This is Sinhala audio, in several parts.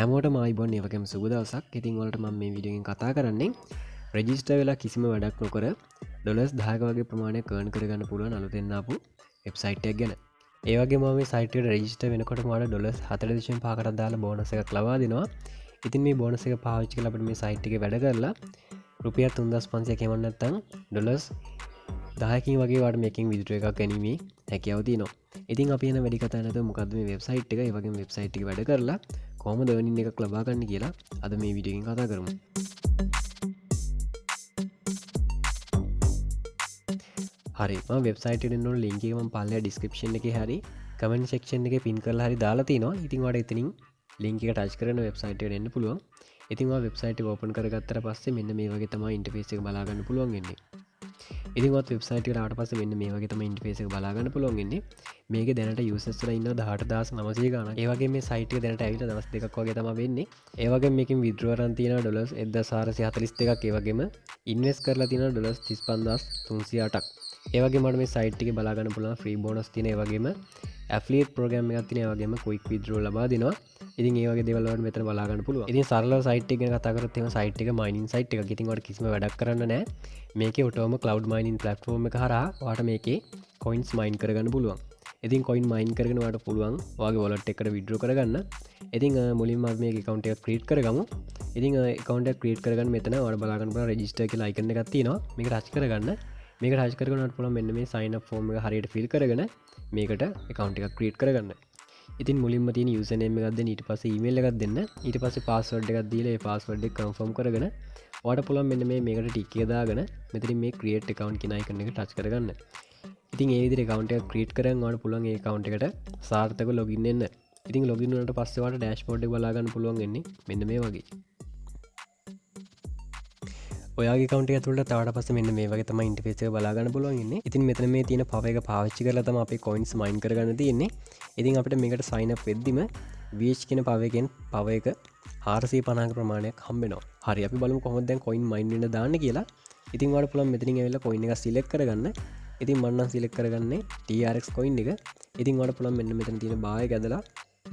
හැමෝටම ආයිබෝන් ඒ වගේම සුබ දවසක්. ඉතින් ඔයාලට මම මේ වීඩියෝ එකෙන් කතා කරන්නේ රෙජිස්ටර් වෙලා කිසිම වැඩක් නොකර ඩොලර්ස් 10ක වගේ ප්‍රමාණයක් earn කරගන්න පුළුවන් අලුතෙන් ආපු වෙබ්සයිට් එකක් ගැන. ඒ වගේම මම මේ සයිට් එකට රෙජිස්ටර් වෙනකොට මට ඩොලර්ස් 4.5කට දාලා බෝනස් එකක් ලබා දෙනවා. ඉතින් මේ බෝනස් එක පාවිච්චි කරලා අපිට මේ සයිට් එකේ වැඩ කරලා රුපියල් 3500 කැමන්න නැත්නම් ඩොලර්ස් 10කින් වගේ වාට මේකින් විදිටුව එකක් ගැනීමේ හැකියාව තියෙනවා. ඉතින් අපි යන වැඩි කතා නැතුව මොකද්ද මේ වෙබ්සයිට් එක, ඒ වගේම වෙබ්සයිට් එක වැඩ කරලා කොහොමද earning එකක් ලබා ගන්න කියලා අද මේ වීඩියෝ එකෙන් කතා කරමු. හරි, මම වෙබ්සයිට් එකට එන්න ලින්ක් එක මම පල්ලෙහා ඩිස්ක්‍රිප්ෂන් එකේ හරි කමෙන්ට් සෙක්ෂන් එකේ පින් කරලා හරි දාලා තිනවා. ඉතින් ඔයාලට එතනින් ලින්ක් එක ටච් කරගෙන වෙබ්සයිට් එකට එන්න පුළුවන්. ඉතින් ඔයා වෙබ්සයිට් එක ඕපන් කරගත්තට පස්සේ මෙන්න මේ වගේ තමයි ඉන්ටර්ෆේස් එක බලා ගන්න පුළුවන් වෙන්නේ. ඉතින් ඔයත් වෙබ්සයිට් එකට ආවට පස්සේ මෙන්න මේ වගේ තමයි ඉන්ටර්ෆේස් එක බලා ගන්න පුළුවන් වෙන්නේ. මේකේ දැනට යූසර්ස් ලා ඉන්නවා 18900 ගාණක්. ඒ වගේම මේ සයිට් එක දැනට ඇවිල්ලා දවස් දෙකක් වගේ තමයි වෙන්නේ. ඒ වගේම මේකෙන් විත්ඩ්‍රෝ කරන් තියෙනවා ඩොලර්ස් 1442ක්. ඒ වගේම ඉන්වෙස්ට් කරලා තියෙනවා ඩොලර්ස් 35308ක්. ඒ වගේම මට මේ සයිට් එකේ බලා ගන්න පුළුවන් ෆ්‍රී බෝනස් තියෙන. ඒ වගේම ඇෆ්ලියේට් ප්‍රෝග්‍රෑම් එකක් තියෙන. ඒ වගේම ක්වික් විත්ඩ්‍රෝ ලබා දෙනවා. ඉතින් ඒ වගේ දේවල් වලට මෙතන බලා ගන්න පුළුවන්. ඉතින් සරලව සයිට් එක ගැන කතා කරොත් එහෙනම් සයිට් එක මයිනින් සයිට් එකක්. ඉතින් ඔයාලට කිසිම වැඩක් කරන්න නැහැ. මේකේ ඔටෝම ක්ලවුඩ් මයිනින් ප්ලැට්ෆෝම් එක හරහා ඔයාලට මේකේ කොයින්ස් මයින් කරගන්න පුළුවන්. ඉතින් කොයින් මයින් කරගෙන ඔයාලට පුළුවන් ඔයාගේ වොලට් එකකට විත්ඩ්‍රෝ කරගන්න. ඉතින් මුලින්ම අපි මේක account එකක් create කරගමු. ඉතින් account එකක් create කරගන්න මෙතන ඔයාලට බලා ගන්න පුළුවන් register කියලා icon එකක් තියෙනවා. මේක touch කරගන්න. මේක touch කරගෙන ඔයාලට පුළුවන් මෙන්න මේ sign up form එක හරියට fill කරගෙන මේකට account එකක් create කරගන්න. ඉතින් මුලින්ම තියෙන යූසර් නේම් එකක් දෙන්න, ඊට පස්සේ ඊමේල් එකක් දෙන්න, ඊට පස්සේ පාස්වර්ඩ් එකක් දීලා ඒ පාස්වර්ඩ් එක කන්ෆර්ම් කරගෙන ඔයාලට පුළුවන් මෙන්න මේකට ටික් එක දාගෙන මෙතනින් මේ create account කියන icon එක touch කරගන්න. ඉතින් ඒ විදිහට account එකක් create කරන් ඔයාලට පුළුවන් ඒ account එකට සාර්ථකව login වෙන්න. ඉතින් login වුණාට පස්සේ ඔයාලට dashboard එක බලා ගන්න පුළුවන් වෙන්නේ මෙන්න මේ වගේ. ඔයාගේ account එක ඇතුළට තවට පස්සේ මෙන්න මේ වගේ තමයි interface එක බලා ගන්න පුළුවන් ඉන්නේ. ඉතින් මෙතන මේ තියෙන power එක පාවිච්චි කරලා තමයි අපි coins mine කරගන්න තියෙන්නේ. ඉතින් අපිට මේකට sign up වෙද්දිම VH කියන power එකෙන් power එක 450ක ප්‍රමාණයක් හම්බ වෙනවා. හරි, අපි බලමු කොහොමද දැන් coin mine වෙන්න දාන්නේ කියලා. ඉතින් ඔයාලට පුළුවන් මෙතනින් ඇවිල්ලා coin එක select කරගන්න. ඉතින් මම නම් select කරගන්නේ TRX coin එක. ඉතින් ඔයාලට පුළුවන් මෙන්න මෙතන තියෙන bar එක ඇදලා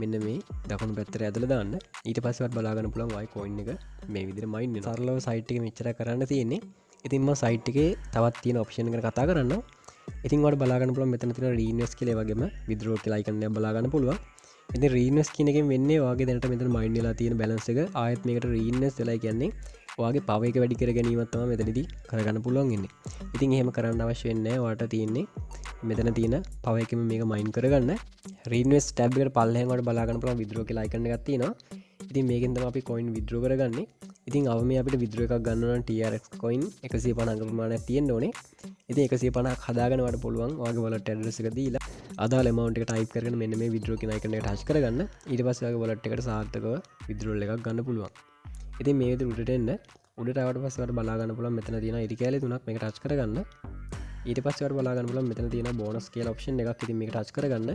මෙන්න මේ දකුණු පැත්තට ඇදලා දාන්න. ඊට පස්සේ ඔයාලට බලා ගන්න පුළුවන් ඔය coin එක මේ විදිහට mine වෙනවා. සරලව site එකේ මෙච්චර කරන්න තියෙන්නේ. ඉතින් මම site එකේ තවත් තියෙන option ගැන කතා කරන්නම්. ඉතින් ඔයාලට බලා ගන්න පුළුවන් මෙතන තියෙන reinvest කියලා, ඒ වගේම withdraw කියලා icon එකක් බලා ගන්න පුළුවන්. ඉතින් reinvest කියන එකෙන් වෙන්නේ ඔයාගේ දැනට මෙතන mine වෙලා තියෙන balance එක ආයෙත් මේකට reinvest වෙලා කියන්නේ ඔයාගේ power එක වැඩි කර ගැනීමක් තමයි මෙතනදී කරගන්න පුළුවන් ඉන්නේ. ඉතින් එහෙම කරන්න අවශ්‍ය වෙන්නේ නැහැ. ඔයාලට තියෙන්නේ මෙතන තියෙන power එකෙම මේක mine කරගන්න. reinvest tab එකට පල්ලෙහෙන් ඔයාලට බලා ගන්න පුළුවන් withdraw කියලා icon එකක් තියෙනවා. ඉතින් මේකෙන් තමයි අපි coin withdraw කරගන්නේ. ඉතින් අවමේ අපිට withdraw එකක් ගන්න නම් TRX coin 150ක ප්‍රමාණයක් තියෙන්න ඕනේ. ඉතින් 150ක් හදාගෙන ඔයාලට පුළුවන් ඔයාගේ wallet address එක දීලා අදාළ amount එක type කරගෙන මෙන්න මේ withdraw කියන icon එකට touch කරගන්න. ඊට පස්සේ ඔයාගේ wallet එකට සාර්ථකව withdrawal එකක් ගන්න පුළුවන්. ඉතින් මේ විදිහට උඩට එන්න. උඩට ආවට පස්සේ ඔයාලට බලා ගන්න පුළුවන් මෙතන තියෙන ඉරි කැලේ තුනක් මේක touch කරගන්න. ඊට පස්සේ ඔයාලට බලා ගන්න පුළුවන් මෙතන තියෙන bonus කියලා option එකක්. ඉතින් මේක touch කරගන්න.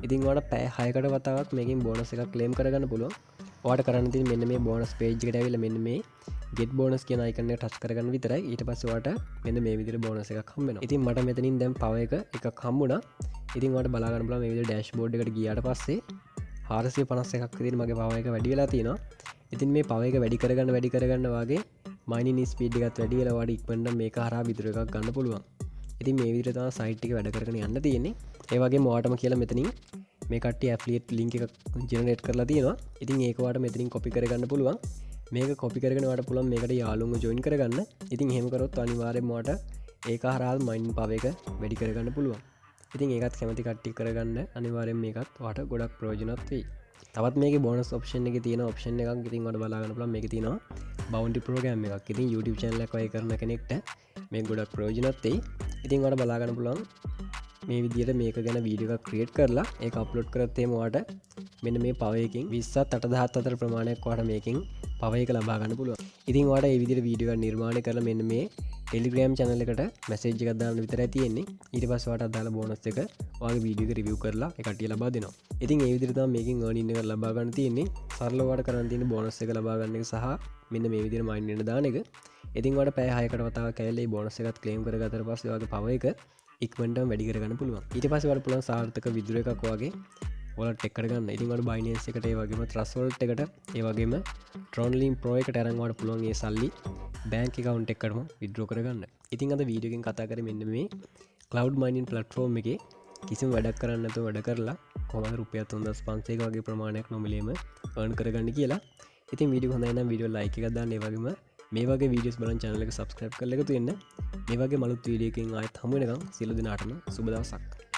ඉතින් ඔයාලට පැය 6කට වතාවක් මේකෙන් bonus එකක් claim කරගන්න පුළුවන්. ඔයාලට කරන්න තියෙන්නේ මෙන්න මේ bonus page එකට ඇවිල්ලා මෙන්න මේ get bonus කියන icon එක touch කරගන්න විතරයි. ඊට පස්සේ ඔයාලට මෙන්න මේ විදිහට bonus එකක් හම්බ වෙනවා. ඉතින් මට මෙතනින් දැන් power එකක් හම්බුණා. ඉතින් ඔයාලට බලා ගන්න පුළුවන් මේ විදිහට dashboard එකට ගියාට පස්සේ 451ක් විදිහට මගේ power එක වැඩි වෙලා තියෙනවා. ඉතින් මේ power එක වැඩි කරගන්න වාගේ mining speed එකත් වැඩි වෙලා ඔයාලට ඉක්මනට මේක හරහා withdraw එකක් ගන්න පුළුවන්. ඉතින් මේ විදිහට තමයි site එක වැඩ කරගෙන යන්න තියෙන්නේ. ඒ වගේම ඔයාටම කියලා මෙතනින් මේ කට්ටිය affiliate link එකක් generate කරලා තියෙනවා. ඉතින් ඒක ඔයාලට මෙතනින් copy කරගන්න පුළුවන්. මේක copy කරගෙන ඔයාලට පුළුවන් මේකට යාළුවන්ව join කරගන්න. ඉතින් එහෙම කරොත් අනිවාර්යයෙන්ම ඔයාලට ඒක හරහා mining power එක වැඩි කරගන්න පුළුවන්. ඉතින් ඒකත් කැමති කට්ටිය කරගන්න අනිවාර්යයෙන් මේකත් ඔයාලට ගොඩක් ප්‍රයෝජනවත් වෙයි. තවත් මේකේ bonus option එකේ තියෙන option එකක් ඉතින් ඔයාලට බලා ගන්න පුළුවන්. මේකේ තියෙනවා bounty program එකක්. ඉතින් YouTube channel එකක් වගේ කරන කෙනෙක්ට මේක ගොඩක් ප්‍රයෝජනවත් වෙයි. ඉතින් ඔයාලට බලා ගන්න පුළුවන් මේ විදිහට මේක ගැන වීඩියෝ එකක් ක්‍රියේට් කරලා ඒක අප්ලෝඩ් කරත් එහෙම ඔයාලට මෙන්න මේ power එකකින් 20,814 ප්‍රමාණයක් ඔයාලට මේකෙන් power එක ලබා ගන්න පුළුවන්. ඉතින් ඔයාලට මේ විදිහට වීඩියෝ එකක් නිර්මාණය කරලා මෙන්න මේ Telegram channel එකට message එකක් දාන්න විතරයි තියෙන්නේ. ඊට පස්සේ ඔයාලට අදාළ bonus එක ඔයාගේ වීඩියෝ එක review කරලා ඒ කට්ටිය ලබා දෙනවා. ඉතින් මේ විදිහට තමයි මේකෙන් earning එක ලබා ගන්න තියෙන්නේ. සරලව ඔයාලට කරන්න තියෙන්නේ bonus එක ලබා ගන්න එක සහ මෙන්න මේ විදිහට mine වෙන දාන එක. ඉතින් ඔයාලට පැය 6කට වතාවක් ඇවිල්ලා මේ bonus එකත් claim කරගත්තට පස්සේ ඔයාගේ power එක ඉක්මනටම වැඩි කරගන්න පුළුවන්. ඊට පස්සේ ඔයාලට පුළුවන් සාර්ථක withdraw එකක් වගේ ඔයාලට එක් කරගන්න. ඉතින් ඔයාලට Binance එකට ඒ වගේම Trust Wallet එකට ඒ වගේම Tronlink Pro එකට අරන් ඔයාලට පුළුවන් ඒ සල්ලි bank account එකකටම withdraw කරගන්න. ඉතින් අද වීඩියෝ එකෙන් කතා කරේ මෙන්න මේ cloud mining platform එකේ කිසිම වැඩක් කරන්න නැතුව වැඩ කරලා කොහොමද රුපියල් 3500ක වගේ ප්‍රමාණයක් නොමිලේම earn කරගන්න කියලා. ඉතින් වීඩියෝ හොඳයි නම් වීඩියෝ like එකක් දාන්න. ඒ වගේම මේ වගේ වීඩියෝස් බලන්න channel එක subscribe කරලා එකතු වෙන්න. මේ වගේ මලුත් වීඩියෝ එකකින් ආයෙත් හමු වෙනකම් සියලු දෙනාටම සුබ දවසක්.